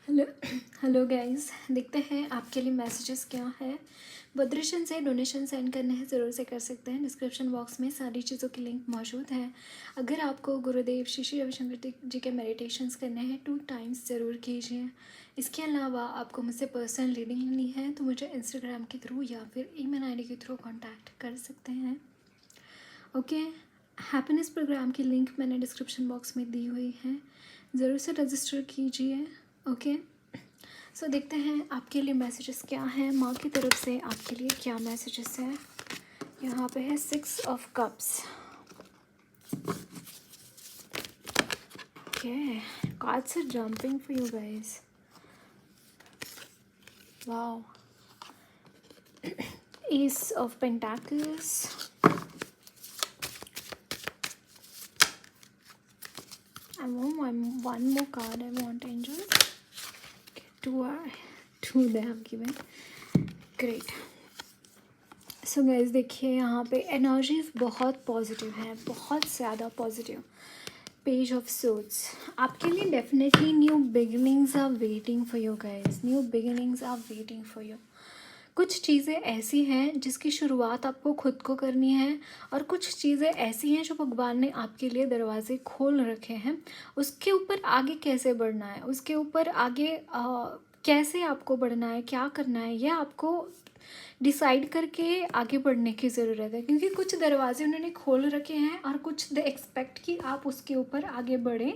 Hello hello guys, देखते हैं आपके लिए मैसेजेस क्या है। बद्रिशन से डोनेशन सेंड करने हैं ज़रूर से कर सकते हैं। डिस्क्रिप्शन बॉक्स में सारी चीज़ों की लिंक मौजूद है। अगर आपको गुरुदेव श्री श्री रविशंकर जी के मेडिटेशंस करने हैं 2 टाइम्स ज़रूर कीजिए। इसके अलावा आपको मुझसे पर्सनल रीडिंग लेनी है तो मुझे इंस्टाग्राम के थ्रू या फिर ईमेल आईडी के थ्रू कॉन्टैक्ट कर सकते हैं। ओके, हैप्पीनेस प्रोग्राम की लिंक मैंने डिस्क्रिप्शन बॉक्स में दी हुई है, ज़रूर से रजिस्टर कीजिए। ओके, सो देखते हैं आपके लिए मैसेजेस क्या हैं। माँ की तरफ से आपके लिए क्या मैसेजेस हैं। यहाँ पे है 6 of cups. Okay, cards are jumping for you guys. Wow, ace of pentacles, I want one more card. I want angel. Okay, two they have given. Great. So guys देखिए, यहाँ पे एनर्जीज बहुत positive हैं, बहुत ज़्यादा positive. Page of swords आपके लिए definitely new beginnings are waiting for you guys. New beginnings are waiting for you. कुछ चीज़ें ऐसी हैं जिसकी शुरुआत आपको खुद को करनी है, और कुछ चीज़ें ऐसी हैं जो भगवान ने आपके लिए दरवाजे खोल रखे हैं। उसके ऊपर आगे कैसे बढ़ना है, उसके ऊपर आगे कैसे आपको बढ़ना है, क्या करना है, यह आपको डिसाइड करके आगे बढ़ने की ज़रूरत है। क्योंकि कुछ दरवाजे उन्होंने खोल रखे हैं और कुछ दे एक्सपेक्ट कि आप उसके ऊपर आगे बढ़ें,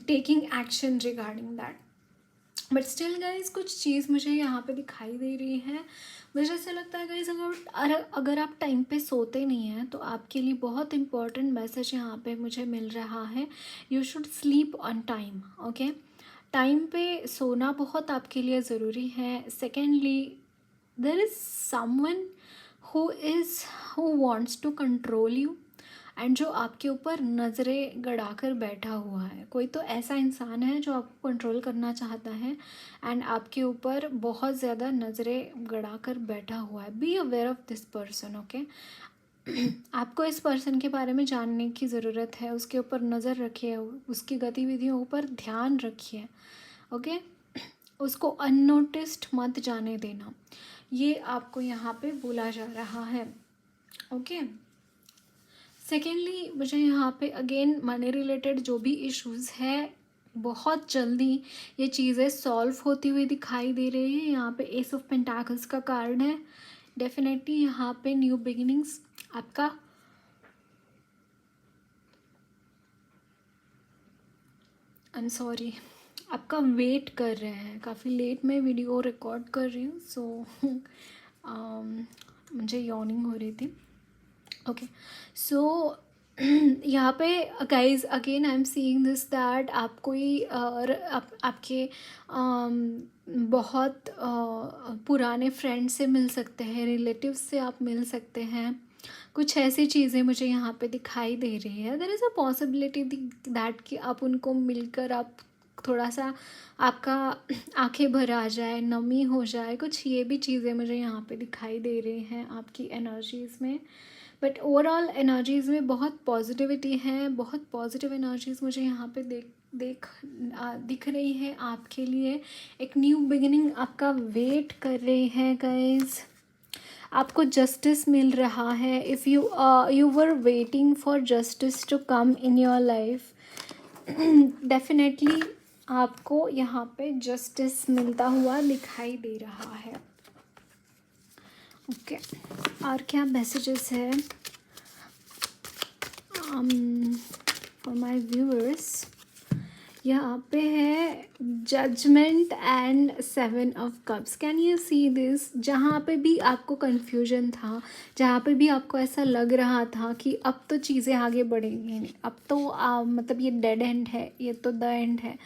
taking action regarding that. But still guys कुछ चीज़ मुझे यहाँ पे दिखाई दे रही है। मुझे ऐसा लगता है गाइज अगर आप टाइम पे सोते नहीं हैं तो आपके लिए बहुत इंपॉर्टेंट मैसेज यहाँ पे मुझे मिल रहा है। You should sleep on time. Okay, time पे सोना बहुत आपके लिए ज़रूरी है। Secondly, there is someone who wants to control you, and जो आपके ऊपर नज़रें गड़ा कर बैठा हुआ है। कोई तो ऐसा इंसान है जो आपको कंट्रोल करना चाहता है एंड आपके ऊपर बहुत ज़्यादा नज़रें गड़ा कर बैठा हुआ है। Be aware of this person. Okay, आपको इस पर्सन के बारे में जानने की ज़रूरत है। उसके ऊपर नज़र रखिए, उसकी गतिविधियों पर ध्यान रखिए। ओके, उसको अननोटिस्ड मत जाने देना, ये आपको यहाँ पे बोला जा रहा है। ओके, सेकेंडली मुझे यहाँ पे अगेन मनी रिलेटेड जो भी इश्यूज़ है बहुत जल्दी ये चीज़ें सॉल्व होती हुई दिखाई दे रही है। यहाँ पे एस ऑफ पेंटाकल्स का कार्ड है। डेफिनेटली यहाँ पे न्यू बिगिनिंग्स आपका आई एम सॉरी आपका वेट कर रहे हैं। काफ़ी लेट में वीडियो रिकॉर्ड कर रही हूँ, सो मुझे यॉर्निंग हो रही थी। ओके, सो यहाँ पे guys again I am seeing this that आप कोई आपके बहुत पुराने फ्रेंड से मिल सकते हैं, रिलेटिव से आप मिल सकते हैं। कुछ ऐसी चीज़ें मुझे यहाँ पे दिखाई दे रही है। There is a possibility that कि आप उनको मिलकर आप थोड़ा सा आपका आंखें भर आ जाए, नमी हो जाए। कुछ ये भी चीज़ें मुझे यहाँ पे दिखाई दे रही हैं आपकी एनर्जीज़ में। बट ओवरऑल एनर्जीज़ में बहुत पॉजिटिविटी है, बहुत पॉजिटिव एनर्जीज़ मुझे यहाँ पे दिख रही है आपके लिए। एक न्यू बिगिनिंग आपका वेट कर रही है गाइज। आपको जस्टिस मिल रहा है। If you were waiting for justice to come in your life, definitely आपको यहाँ पे जस्टिस मिलता हुआ दिखाई दे रहा है। ओके, और क्या मैसेजेस है फॉर माय व्यूअर्स। यहाँ पे है judgement and 7 of cups. Can you see this? जहाँ पे भी आपको कन्फ्यूजन था, जहाँ पे भी आपको ऐसा लग रहा था कि अब तो चीज़ें आगे बढ़ेंगी नहीं, अब तो मतलब ये डेड एंड है, ये तो द एंड है,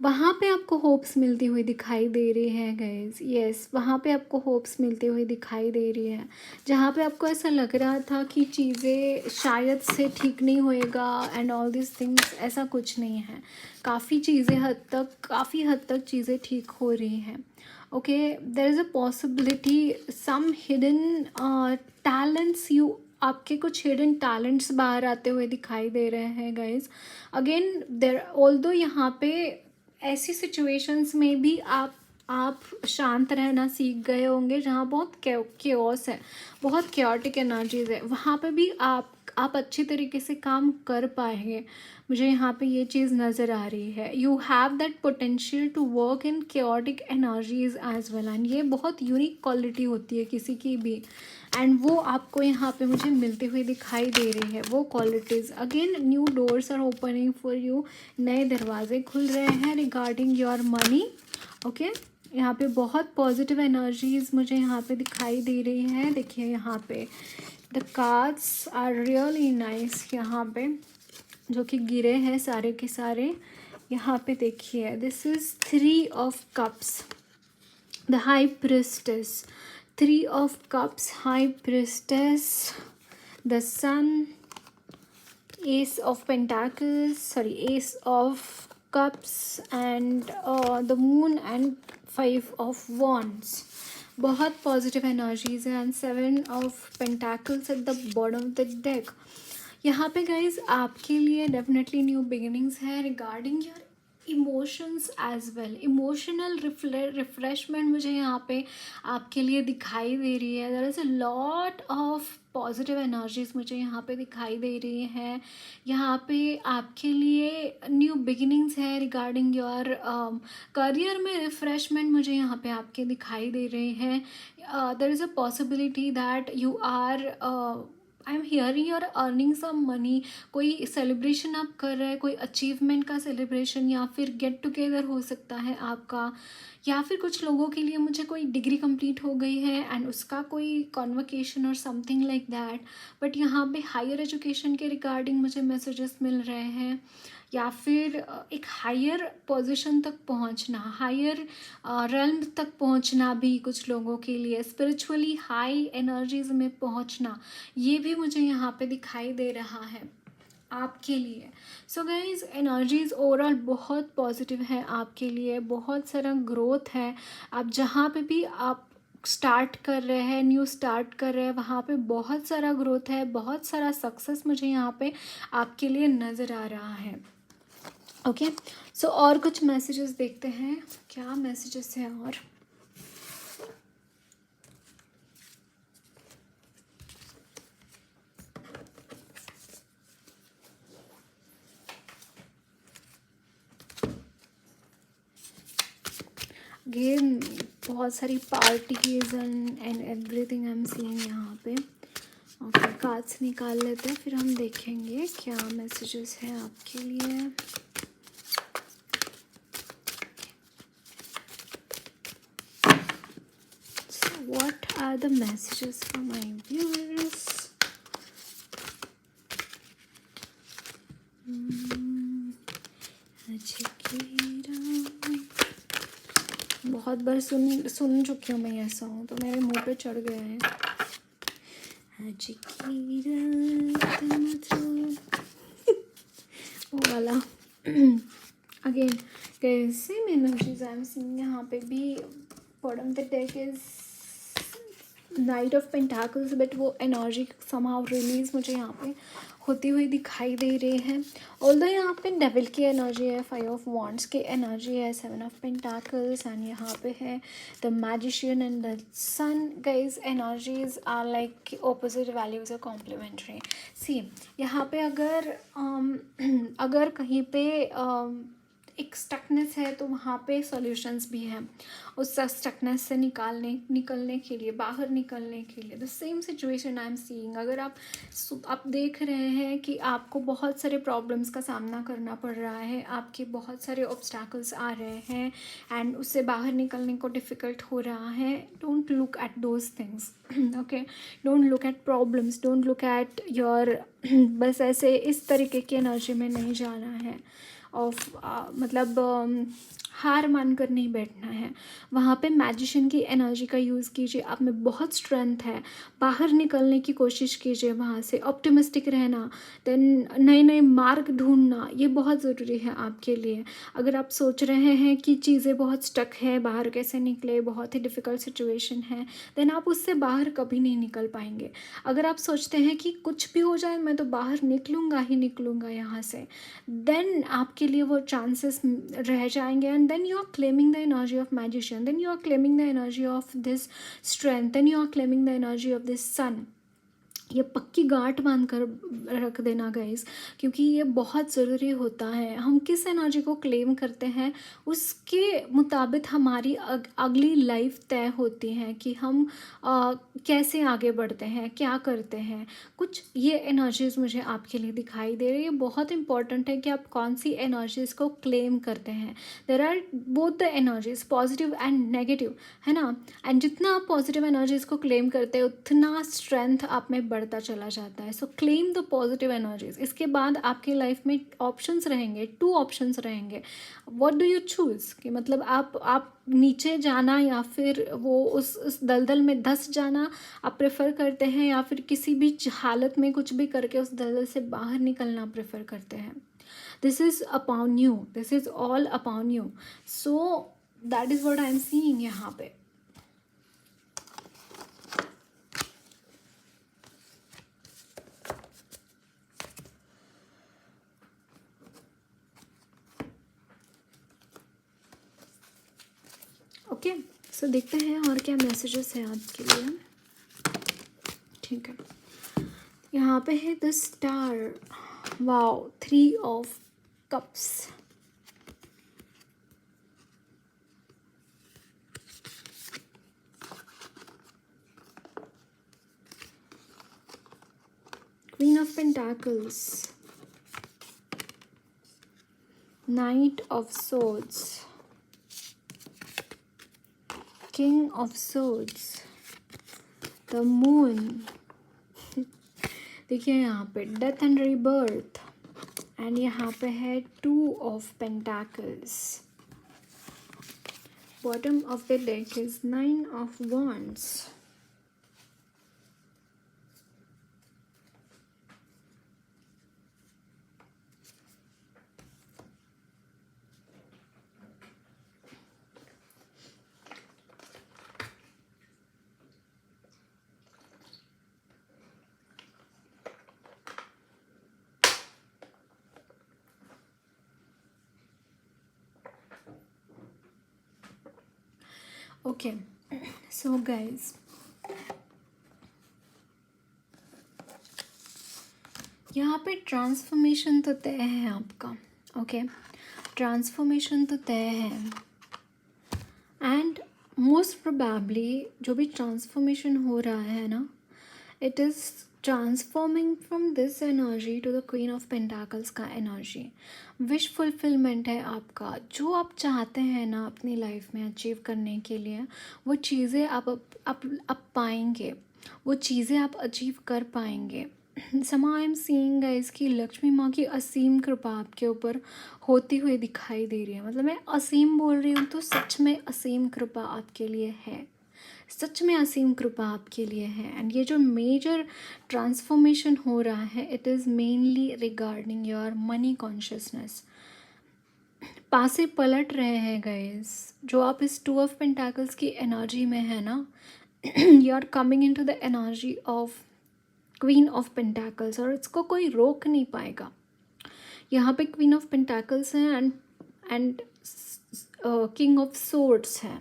वहाँ पे आपको होप्स मिलती हुई दिखाई दे रही है गाइज। यस, वहाँ पे आपको होप्स मिलती हुई दिखाई दे रही है। जहाँ पे आपको ऐसा लग रहा था कि चीज़ें शायद से ठीक नहीं होएगा एंड ऑल दिस थिंग्स, ऐसा कुछ नहीं है। काफ़ी हद तक चीज़ें ठीक हो रही हैं। Okay, there is a possibility some hidden talents आपके कुछ हिडन टैलेंट्स बाहर आते हुए दिखाई दे रहे हैं गाइज। अगेन देर ऑल्दो यहाँ पे ऐसी सिचुएशंस में भी आप शांत रहना सीख गए होंगे, जहाँ बहुत केओस है, बहुत केओटिक एनर्जीज है, वहाँ पे भी आप अच्छी तरीके से काम कर पाएंगे। मुझे यहाँ पे ये चीज़ नज़र आ रही है। You have that potential to work in chaotic energies as well, and ये बहुत यूनिक क्वालिटी होती है किसी की भी, एंड वो आपको यहाँ पे मुझे मिलती हुई दिखाई दे रही है वो qualities. Again new doors are opening for you, नए दरवाजे खुल रहे हैं रिगार्डिंग योर मनी। ओके, यहाँ पे बहुत पॉजिटिव एनर्जीज मुझे यहाँ पे दिखाई दे रही है। देखिए यहाँ पे the cards are really nice, यहाँ पे जो कि गिरे हैं सारे के सारे। यहाँ पे देखिए this is 3 of cups, the high priestess, 3 of cups, high priestess, the sun, ace of pentacles, sorry ace of cups and the moon and 5 of wands. बहुत पॉजिटिव एनर्जीज है, and 7 of pentacles at the bottom of the deck. यहाँ पे guys आपके लिए definitely new beginnings है regarding your emotions as well. Emotional refreshment मुझे यहाँ पे आपके लिए दिखाई दे रही है। There is a lot of positive energies मुझे यहाँ पे दिखाई दे रही हैं। यहाँ पे आपके लिए न्यू बिगिनिंग्स है रिगार्डिंग योर करियर में रिफ्रेशमेंट मुझे यहाँ पे आपके दिखाई दे रहे हैं। There is a possibility that you are I am hearing your earning some money. कोई सेलिब्रेशन आप कर रहे हैं, कोई अचीवमेंट का सेलिब्रेशन, या फिर गेट टुगेदर हो सकता है आपका, या फिर कुछ लोगों के लिए मुझे कोई डिग्री कंप्लीट हो गई है एंड उसका कोई कॉन्वोकेशन और समथिंग लाइक दैट। बट यहाँ पे हायर एजुकेशन के रिगार्डिंग मुझे मैसेजेस मिल रहे हैं, या फिर एक हायर पोजीशन तक पहुंचना, हायर रेल्म तक पहुंचना भी कुछ लोगों के लिए, स्पिरिचुअली हाई एनर्जीज में पहुंचना, ये भी मुझे यहाँ पे दिखाई दे रहा है आपके लिए। सो गाइज एनर्जीज ओवरऑल बहुत पॉजिटिव है आपके लिए, बहुत सारा ग्रोथ है। आप जहाँ पे भी आप स्टार्ट कर रहे हैं, न्यू स्टार्ट कर रहे हैं, वहाँ पे बहुत सारा ग्रोथ है, बहुत सारा सक्सेस मुझे यहाँ पे आपके लिए नज़र आ रहा है। ओके, सो और कुछ मैसेजेस देखते हैं, क्या मैसेजेस हैं और। अगेन बहुत सारी parties and everything I am seeing यहाँ पे। ओके, कार्ड्स निकाल लेते हैं, फिर हम देखेंगे क्या मैसेजेस हैं आपके लिए। What are the messages for my viewers? बहुत बार सुन चुकी हूँ मैं ये सॉन्ग, तो मेरे मुंह पे चढ़ गया है। वो वाला अगेन कैसे एनर्जीज आई एम सीइंग यहाँ पे भी। Bottom the deck is night of pentacles, but वो एनर्जी समहाउ रिलीज मुझे यहाँ पे होती हुई दिखाई दे रही है। ऑल्दो यहाँ पे डेविल की एनर्जी है, 5 ऑफ वॉन्ड्स की एनर्जी है, 7 ऑफ पेंटाकल्स, एंड यहाँ पे है the magician and the sun. Guys energies are like opposite values, are complementary. See यहाँ पे अगर कहीं पे एक स्टकनेस है तो वहाँ पे सॉल्यूशंस भी हैं उस स्टकनेस से निकलने के लिए, बाहर निकलने के लिए। The same situation I am seeing. अगर आप देख रहे हैं कि आपको बहुत सारे प्रॉब्लम्स का सामना करना पड़ रहा है, आपके बहुत सारे ऑब्स्टैकल्स आ रहे हैं एंड उससे बाहर निकलने को डिफ़िकल्ट हो रहा है, don't look at those things. Okay, don't look at problems, don't look at your बस ऐसे इस तरीके की एनर्जी में नहीं जाना है। ऑफ मतलब हार मानकर नहीं बैठना है। वहाँ पे मैजिशियन की एनर्जी का यूज़ कीजिए, आप में बहुत स्ट्रेंथ है, बाहर निकलने की कोशिश कीजिए वहाँ से, ऑप्टिमिस्टिक रहना, देन नए नए मार्ग ढूंढना, ये बहुत ज़रूरी है आपके लिए। अगर आप सोच रहे हैं कि चीज़ें बहुत स्टक है, बाहर कैसे निकले, बहुत ही डिफ़िकल्ट सिचुएशन है, देन आप उससे बाहर कभी नहीं निकल पाएंगे। अगर आप सोचते हैं कि कुछ भी हो जाए मैं तो बाहर निकलूँगा ही निकलूँगा यहाँ से, देन आपके लिए वो चांसेस रह जाएंगे, and then you are claiming the energy of magician, then you are claiming the energy of this strength, then you are claiming the energy of this sun. ये पक्की गांठ बांध कर रख देना गाइस, क्योंकि ये बहुत ज़रूरी होता है। हम किस एनर्जी को क्लेम करते हैं उसके मुताबिक हमारी अगली लाइफ तय होती है कि हम कैसे आगे बढ़ते हैं, क्या करते हैं। कुछ ये एनर्जीज मुझे आपके लिए दिखाई दे रही है। बहुत इंपॉर्टेंट है कि आप कौन सी एनर्जीज को क्लेम करते हैं। There are both the energies, positive and negative, है ना। एंड जितना आप पॉजिटिव एनर्जीज को क्लेम करते हैं उतना स्ट्रेंथ आप में बढ़ता चला जाता है। सो क्लेम द पॉजिटिव एनर्जीज। इसके बाद आपकी लाइफ में ऑप्शंस रहेंगे, 2 ऑप्शंस रहेंगे। व्हाट डू यू चूज़, कि मतलब आप नीचे जाना या फिर वो उस दलदल में धंस जाना आप प्रेफर करते हैं, या फिर किसी भी हालत में कुछ भी करके उस दलदल से बाहर निकलना प्रेफर करते हैं। This is upon you, this is all upon you. So that is what I am seeing यहाँ पे। ओके, सो देखते हैं और क्या मैसेजेस हैं आपके लिए। ठीक है, यहाँ पे है the star, wow, 3 of cups, queen of pentacles, night of swords, king of swords, the moon. देखिए यहाँ पे डेथ एंड रीबर्थ, एंड यहाँ पे है 2 of pentacles. Bottom of the deck is 9 of wands। Okay, so guys, यहाँ पे transformation तो तय है आपका। ओके, ट्रांसफॉर्मेशन तो तय है, एंड मोस्ट प्रोबेबली जो भी ट्रांसफॉर्मेशन हो रहा है ना, it is transforming from this energy to the queen of pentacles का एनर्जी। विश फुलफिलमेंट है आपका, जो आप चाहते हैं ना अपनी लाइफ में अचीव करने के लिए, वो चीज़ें आप पाएंगे, वो चीज़ें आप अचीव कर पाएंगे। समा आई एम सीइंग गाइस कि लक्ष्मी माँ की असीम कृपा आपके ऊपर होती हुई दिखाई दे रही है। मतलब मैं असीम बोल रही हूँ तो सच में असीम कृपा आपके लिए है, सच में असीम कृपा आपके लिए है। एंड ये जो मेजर ट्रांसफॉर्मेशन हो रहा है, it is mainly regarding your money consciousness. पासे पलट रहे हैं गाइस, जो आप इस 2 ऑफ पेंटाकल्स की एनर्जी में है ना, you are coming into the energy of queen of pentacles, और इसको कोई रोक नहीं पाएगा। यहाँ पे क्वीन ऑफ पेंटाकल्स हैं एंड किंग ऑफ सोर्ड्स है।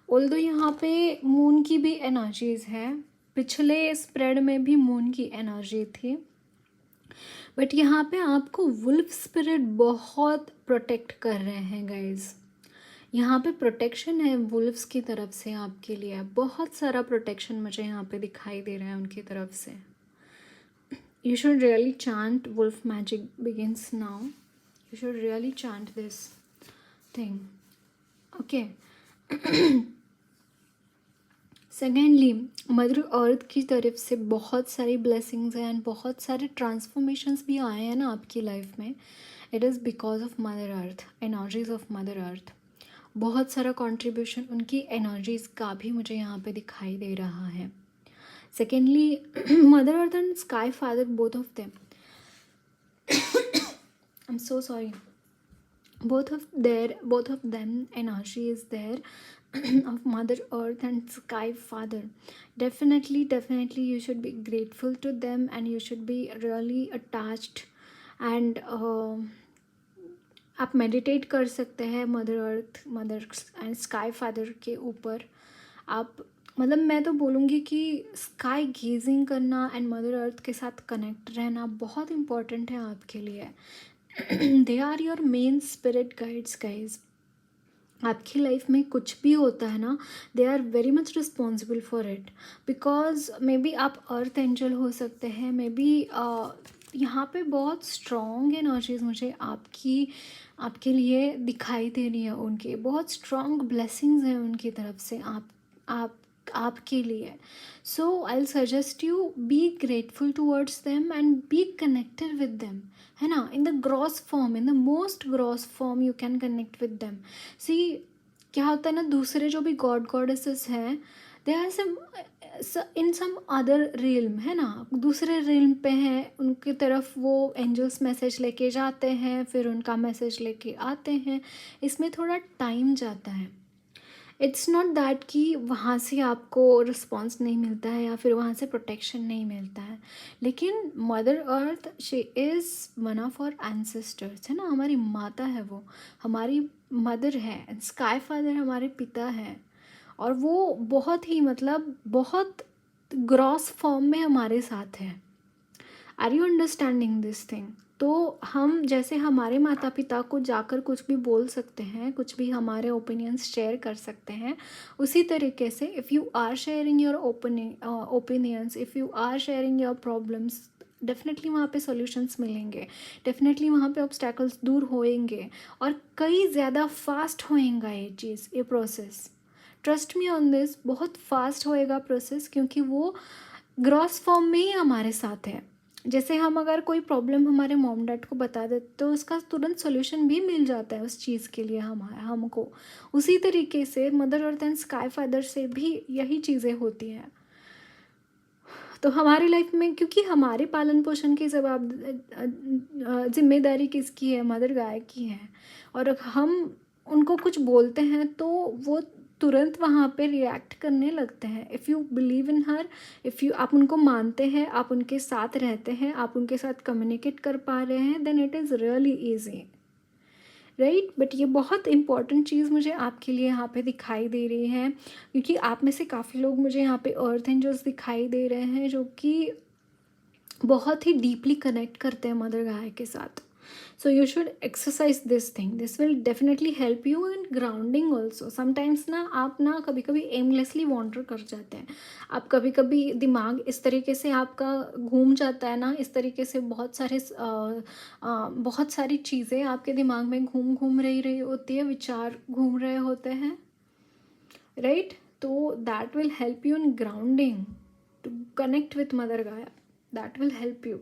ऑल्दो यहाँ पे मून की भी एनर्जीज है, पिछले स्प्रेड में भी मून की एनर्जी थी, बट यहाँ पे आपको वुल्फ स्पिरिट बहुत प्रोटेक्ट कर रहे हैं गाइज। यहाँ पे प्रोटेक्शन है वुल्फ्स की तरफ से आपके लिए, बहुत सारा प्रोटेक्शन मुझे यहाँ पे दिखाई दे रहा है उनकी तरफ से। You should really chant wolf magic begins now, you should really chant this thing. Okay, secondly, mother earth की तरफ से बहुत सारी ब्लेसिंग्स हैं एंड बहुत सारे ट्रांसफॉर्मेशंस भी आए हैं ना आपकी लाइफ में। It is because of mother earth, energies of mother earth. बहुत सारा कंट्रीब्यूशन उनकी एनर्जीज का भी मुझे यहाँ पे दिखाई दे रहा है। Secondly, mother earth and sky father, both of them, I am so sorry, both of them energy is there of mother earth and sky father. Definitely you should be grateful to them and you should be really attached and आप meditate कर सकते हैं mother earth, mother and sky father के ऊपर। आप मतलब मैं तो बोलूँगी कि स्काई गेजिंग करना एंड मदर अर्थ के साथ कनेक्ट रहना बहुत इम्पॉर्टेंट है आपके लिए। They are your main spirit guides guys. आपकी लाइफ में कुछ भी होता है ना, they are very much responsible for it, because maybe आप अर्थ एंजल हो सकते हैं, मे बी यहाँ पे बहुत स्ट्रॉन्ग एनर्जीज मुझे आपके लिए दिखाई दे रही है। उनके बहुत स्ट्रॉन्ग ब्लेसिंग्स हैं उनकी तरफ से आपके लिए। So I will suggest you be grateful towards them and be connected with them, है ना, in the gross form, in the most gross form you can connect with them. See क्या होता है ना, दूसरे जो भी गॉड गॉडेसेस हैं, they are some in some other realm, है ना, दूसरे रिल्म पे हैं, उनकी तरफ वो एंजल्स मैसेज लेके जाते हैं, फिर उनका मैसेज लेके आते हैं, इसमें थोड़ा टाइम जाता है। इट्स नॉट दैट कि वहाँ से आपको रिस्पॉन्स नहीं मिलता है या फिर वहाँ से प्रोटेक्शन नहीं मिलता है, लेकिन mother earth she is one of our ancestors, है ना, हमारी माता है, वो हमारी मदर है। स्काई फादर हमारे पिता हैं और वो बहुत ही मतलब बहुत ग्रॉस फॉर्म में हमारे साथ है। Are you understanding this thing? तो हम जैसे हमारे माता पिता को जाकर कुछ भी बोल सकते हैं, कुछ भी हमारे ओपिनियंस शेयर कर सकते हैं, उसी तरीके से if you are sharing your opinions, if you are sharing your problems, definitely वहाँ पे सॉल्यूशंस मिलेंगे, डेफिनेटली वहाँ पे ऑब्स्टैकल्स दूर होएंगे और कई ज़्यादा फास्ट होएगा ये process. Trust me on this, बहुत फास्ट होएगा प्रोसेस, क्योंकि वो ग्रॉस फॉर्म में ही हमारे साथ है। जैसे हम अगर कोई प्रॉब्लम हमारे मॉम डैड को बता देते तो उसका तुरंत सॉल्यूशन भी मिल जाता है उस चीज़ के लिए हमको। उसी तरीके से mother earth and sky father से भी यही चीज़ें होती हैं। तो हमारी लाइफ में, क्योंकि हमारे पालन पोषण की जिम्मेदारी किसकी है, मदर गाय की है, और हम उनको कुछ बोलते हैं तो वो तुरंत वहाँ पे रिएक्ट करने लगते हैं। इफ़ यू बिलीव इन हर, आप उनको मानते हैं, आप उनके साथ रहते हैं, आप उनके साथ कम्युनिकेट कर पा रहे हैं, then it is really easy, right. But ये बहुत इंपॉर्टेंट चीज़ मुझे आपके लिए यहाँ पे दिखाई दे रही है, क्योंकि आप में से काफ़ी लोग मुझे यहाँ पे अर्थ एंजल्स दिखाई दे रहे हैं जो कि बहुत ही डीपली कनेक्ट करते हैं मदर गाय के साथ। So you should exercise this thing. This will definitely help you in grounding also. Sometimes ना आप ना कभी कभी aimlessly wander कर जाते हैं, आप कभी कभी दिमाग इस तरीके से आपका घूम जाता है ना, इस तरीके से बहुत सारी चीज़ें आपके दिमाग में घूम रही होती है, विचार घूम रहे होते हैं, राइट। तो that will help you in grounding, to connect with mother Gaia. That will help you.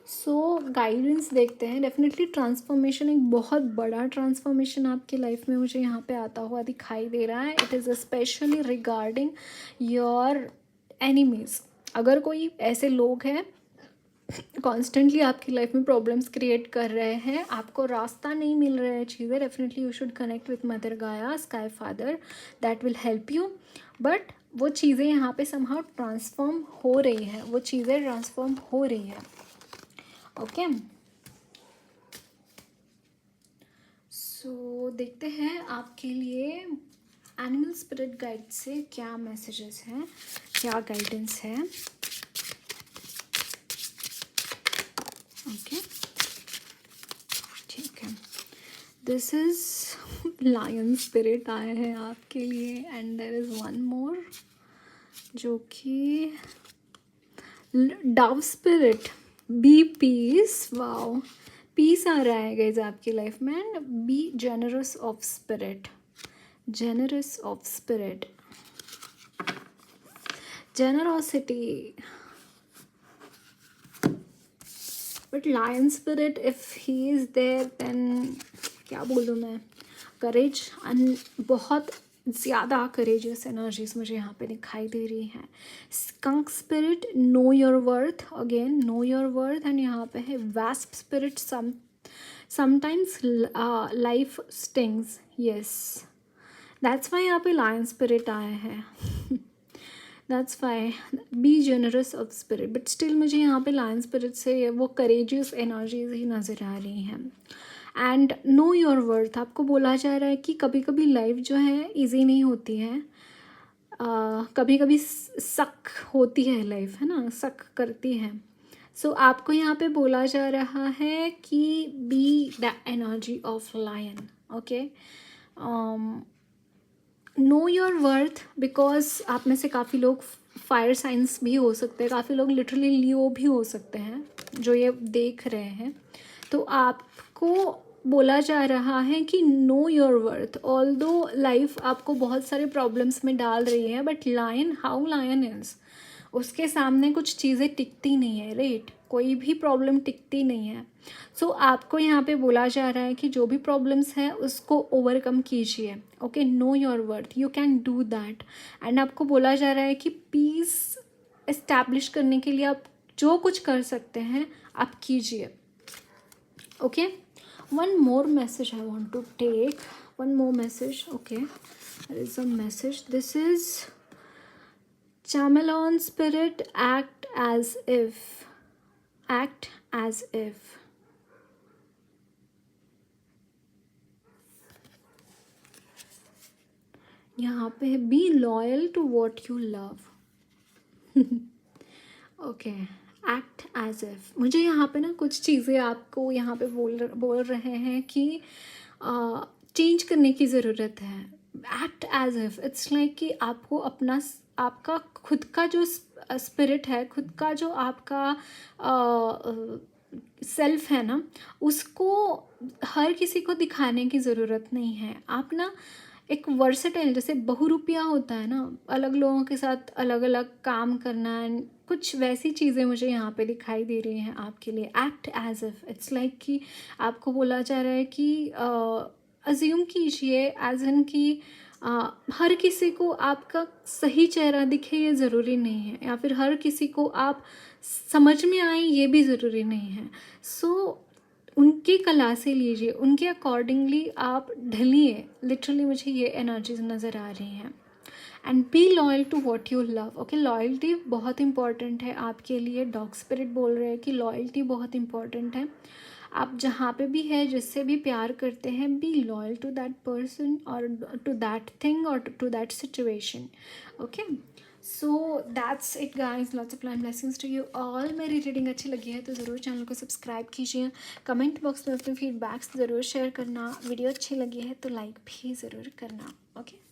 So guidance देखते हैं। डेफिनेटली ट्रांसफॉर्मेशन, एक बहुत बड़ा ट्रांसफॉर्मेशन आपकी लाइफ में मुझे यहाँ पे आता हुआ दिखाई दे रहा है। It is specially regarding your enemies. अगर कोई ऐसे लोग हैं कॉन्स्टेंटली आपकी लाइफ में प्रॉब्लम्स क्रिएट कर रहे हैं, आपको रास्ता नहीं मिल रहा है चीज़ें, definitely you should connect with mother Gaia, sky father, that will help you. But वो चीज़ें यहाँ पे समहाउ ट्रांसफॉर्म हो रही है, वो चीज़ें ट्रांसफॉर्म हो रही है, ओके। सो देखते हैं आपके लिए एनिमल स्पिरिट गाइड से क्या मैसेजेस हैं, क्या गाइडेंस है, ओके। ठीक है, दिस इज लायन स्पिरिट आए हैं आपके लिए and there is one more जो कि dove spirit, be peace. Wow, peace आ रहा है गाइज आपकी लाइफ में, and be generous of spirit, generous of spirit, generosity, but lion spirit if he is there then क्या बोलूँ मैं, करेज, बहुत ज़्यादा करेजियस एनर्जीज मुझे यहाँ पे दिखाई दे रही हैं. Skunk spirit, know your worth, again know your worth. And यहाँ पे है wasp spirit, sometimes life stings. Yes, that's why यहाँ पे लायन स्पिरिट आया है. That's why be generous of spirit. But still मुझे यहाँ पे लायन स्पिरिट से वो करेजियस एनर्जीज ही नज़र आ रही हैं. एंड नो योर वर्थ, आपको बोला जा रहा है कि कभी कभी लाइफ जो है ईजी नहीं होती है. कभी कभी सक होती है लाइफ, है ना, सक करती है. सो आपको यहाँ पे बोला जा रहा है कि be the energy of lion. Okay, know your worth, because आप में से काफ़ी लोग फायर साइंस भी हो सकते हैं, काफ़ी लोग लिटरली लियो भी हो सकते हैं जो ये देख रहे हैं. तो आपको बोला जा रहा है कि know your worth. Although life आपको बहुत सारे प्रॉब्लम्स में डाल रही है, but lion, how lion is, उसके सामने कुछ चीज़ें टिकती नहीं है, राइट. कोई भी प्रॉब्लम टिकती नहीं है. सो आपको यहाँ पे बोला जा रहा है कि जो भी प्रॉब्लम्स हैं उसको ओवरकम कीजिए. Okay, know your worth, you can do that. And आपको बोला जा रहा है कि पीस इस्टेब्लिश करने के लिए आप जो कुछ कर सकते हैं आप कीजिए. Okay, one more message I want to take, one more message. Okay, there is a message. This is Chameleon spirit, act as if, act as if. यहाँ पे be loyal to what you love. Okay, act as if. मुझे यहाँ पे ना कुछ चीज़ें आपको यहाँ पे बोल रहे हैं कि चेंज करने की ज़रूरत है. Act as if, it's like कि आपको अपना, आपका खुद का जो स्पिरिट है, खुद का जो आपका सेल्फ है ना, उसको हर किसी को दिखाने की ज़रूरत नहीं है. आप ना एक वर्सेटाइल, जैसे बहुरूपिया होता है ना, अलग लोगों के साथ अलग अलग काम करना, कुछ वैसी चीज़ें मुझे यहाँ पे दिखाई दे रही हैं आपके लिए. Act as if, it's like कि आपको बोला जा रहा है कि अज्यूम कीजिए, एज इन कि हर किसी को आपका सही चेहरा दिखे ये ज़रूरी नहीं है, या फिर हर किसी को आप समझ में आए ये भी ज़रूरी नहीं है. सो उनकी कला से लीजिए, उनके अकॉर्डिंगली आप ढलिए. लिटरली मुझे ये एनर्जीज नज़र आ रही हैं. And be loyal to what you love. Okay, loyalty बहुत इंपॉर्टेंट है आपके लिए. डॉग स्पिरिट बोल रहे हैं कि लॉयल्टी बहुत इंपॉर्टेंट है. आप जहाँ पे भी है, जिससे भी प्यार करते हैं, be loyal to that person और टू दैट थिंग और to that situation. Okay, so that's it guys. Lots of life blessings to you all. मेरी रीडिंग अच्छी लगी है तो ज़रूर चैनल को सब्सक्राइब कीजिए. कमेंट बॉक्स में अपने फीडबैक्स ज़रूर शेयर करना. वीडियो अच्छी लगी है तो लाइक भी ज़रूर करना. ओके.